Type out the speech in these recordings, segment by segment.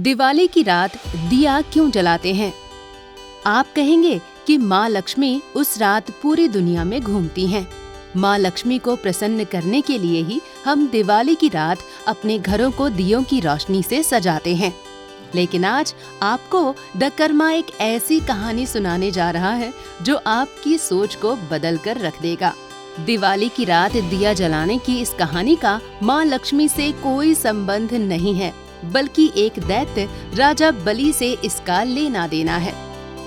दिवाली की रात दिया क्यों जलाते हैं? आप कहेंगे कि माँ लक्ष्मी उस रात पूरी दुनिया में घूमती हैं। माँ लक्ष्मी को प्रसन्न करने के लिए ही हम दिवाली की रात अपने घरों को दियों की रोशनी से सजाते हैं। लेकिन आज आपको द कर्मा एक ऐसी कहानी सुनाने जा रहा है जो आपकी सोच को बदल कर रख देगा। दिवाली की रात दिया जलाने की इस कहानी का माँ लक्ष्मी से कोई संबंध नहीं है, बल्कि एक दैत्य राजा बलि से इसका लेना देना है।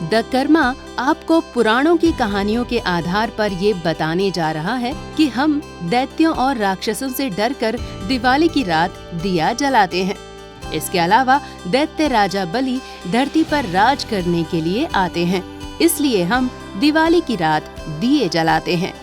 द कर्मा आपको पुराणों की कहानियों के आधार पर ये बताने जा रहा है कि हम दैत्यों और राक्षसों से डरकर दिवाली की रात दिया जलाते हैं। इसके अलावा दैत्य राजा बलि धरती पर राज करने के लिए आते हैं, इसलिए हम दिवाली की रात दिए जलाते हैं।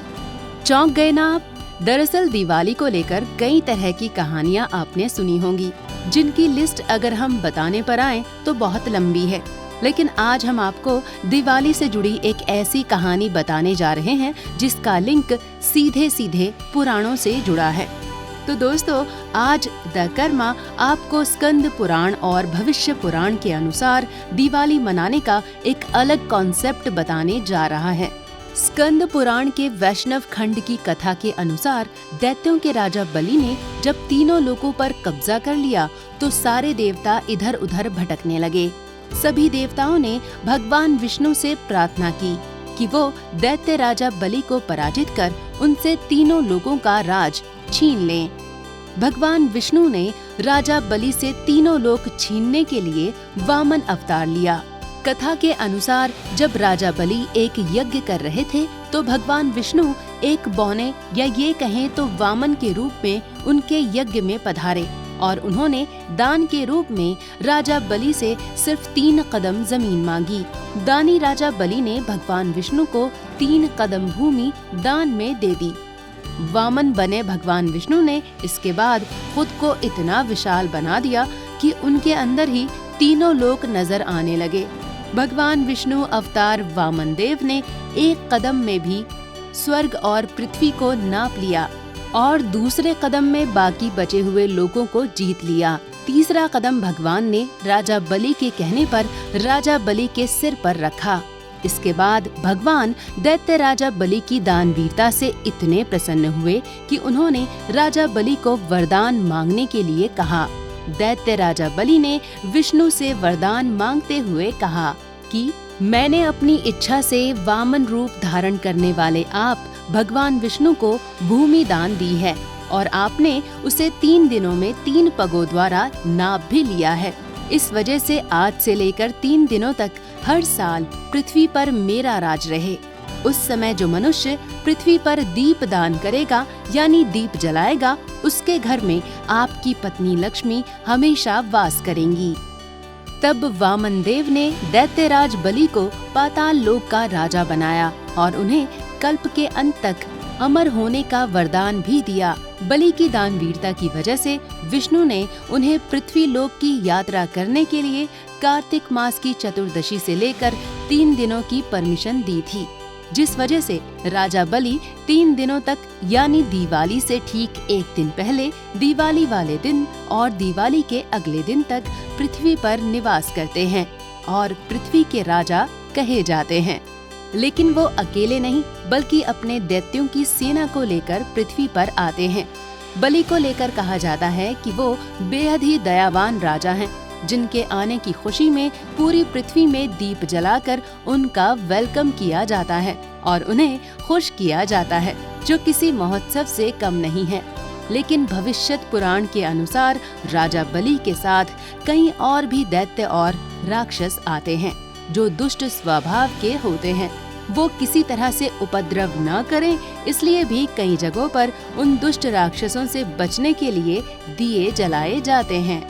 चौंक गए ना आप? दरअसल दिवाली को लेकर कई तरह की कहानियां आपने सुनी होंगी, जिनकी लिस्ट अगर हम बताने पर आएं तो बहुत लंबी है। लेकिन आज हम आपको दिवाली से जुड़ी एक ऐसी कहानी बताने जा रहे हैं जिसका लिंक सीधे सीधे पुराणों से जुड़ा है। तो दोस्तों, आज द कर्मा आपको स्कंद पुराण और भविष्य पुराण के अनुसार दिवाली मनाने का एक अलग कॉन्सेप्ट बताने जा रहा है। स्कंद पुराण के वैष्णव खंड की कथा के अनुसार दैत्यों के राजा बलि ने जब तीनों लोकों पर कब्जा कर लिया तो सारे देवता इधर उधर भटकने लगे। सभी देवताओं ने भगवान विष्णु से प्रार्थना की कि वो दैत्य राजा बलि को पराजित कर उनसे तीनों लोगों का राज छीन लें। भगवान विष्णु ने राजा बलि से तीनों लोक छीनने के लिए वामन अवतार लिया। कथा के अनुसार जब राजा बलि एक यज्ञ कर रहे थे तो भगवान विष्णु एक बौने या ये कहें तो वामन के रूप में उनके यज्ञ में पधारे और उन्होंने दान के रूप में राजा बलि से सिर्फ 3 कदम जमीन मांगी। दानी राजा बलि ने भगवान विष्णु को 3 कदम भूमि दान में दे दी। वामन बने भगवान विष्णु ने इसके बाद खुद को इतना विशाल बना दिया कि उनके अंदर ही तीनों लोक नजर आने लगे। भगवान विष्णु अवतार वामन देव ने 1 कदम में भी स्वर्ग और पृथ्वी को नाप लिया और दूसरे कदम में बाकी बचे हुए लोगों को जीत लिया। तीसरा कदम भगवान ने राजा बलि के कहने पर राजा बलि के सिर पर रखा। इसके बाद भगवान दैत्य राजा बलि की दानवीरता से इतने प्रसन्न हुए कि उन्होंने राजा बलि को वरदान मांगने के लिए कहा। दैत्य राजा बलि ने विष्णु से वरदान मांगते हुए कहा कि मैंने अपनी इच्छा से वामन रूप धारण करने वाले आप भगवान विष्णु को भूमि दान दी है और आपने उसे 3 दिनों में 3 पगों द्वारा नाप भी लिया है। इस वजह से आज से लेकर 3 दिनों तक हर साल पृथ्वी पर मेरा राज रहे। उस समय जो मनुष्य पृथ्वी पर दीप दान करेगा यानी दीप जलाएगा, उसके घर में आपकी पत्नी लक्ष्मी हमेशा वास करेंगी। तब वामन देव ने दैत्यराज बलि को पाताल लोक का राजा बनाया और उन्हें कल्प के अंत तक अमर होने का वरदान भी दिया। बलि की दानवीरता की वजह से विष्णु ने उन्हें पृथ्वी लोक की यात्रा करने के लिए कार्तिक मास की चतुर्दशी से लेकर 3 दिनों की परमिशन दी थी, जिस वजह से राजा बलि 3 दिनों तक यानी दिवाली से ठीक 1 दिन पहले, दिवाली वाले दिन और दिवाली के अगले दिन तक पृथ्वी पर निवास करते हैं और पृथ्वी के राजा कहे जाते हैं। लेकिन वो अकेले नहीं बल्कि अपने दैत्यों की सेना को लेकर पृथ्वी पर आते हैं। बलि को लेकर कहा जाता है कि वो बेहद ही दयावान राजा हैं, जिनके आने की खुशी में पूरी पृथ्वी में दीप जलाकर उनका वेलकम किया जाता है और उन्हें खुश किया जाता है, जो किसी महोत्सव से कम नहीं है। लेकिन भविष्यत पुराण के अनुसार राजा बलि के साथ कई और भी दैत्य और राक्षस आते हैं जो दुष्ट स्वभाव के होते हैं। वो किसी तरह से उपद्रव न करें, इसलिए भी कई जगहों पर उन दुष्ट राक्षसों से बचने के लिए दिए जलाए जाते हैं।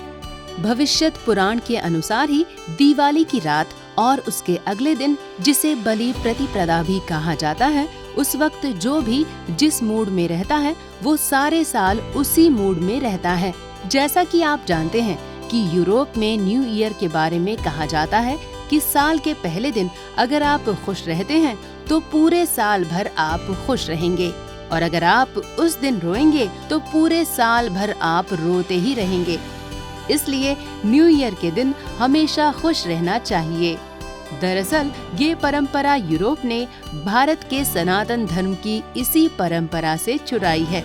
भविष्यत पुराण के अनुसार ही दिवाली की रात और उसके अगले दिन, जिसे बलि प्रतिपदा भी कहा जाता है, उस वक्त जो भी जिस मूड में रहता है वो सारे साल उसी मूड में रहता है। जैसा कि आप जानते हैं कि यूरोप में न्यू ईयर के बारे में कहा जाता है कि साल के पहले दिन अगर आप खुश रहते हैं तो पूरे साल भर आप खुश रहेंगे, और अगर आप उस दिन रोएंगे तो पूरे साल भर आप रोते ही रहेंगे। इसलिए न्यू ईयर के दिन हमेशा खुश रहना चाहिए। दरअसल ये परंपरा यूरोप ने भारत के सनातन धर्म की इसी परंपरा से चुराई है,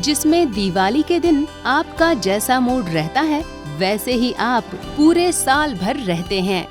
जिसमें दिवाली के दिन आपका जैसा मूड रहता है वैसे ही आप पूरे साल भर रहते हैं।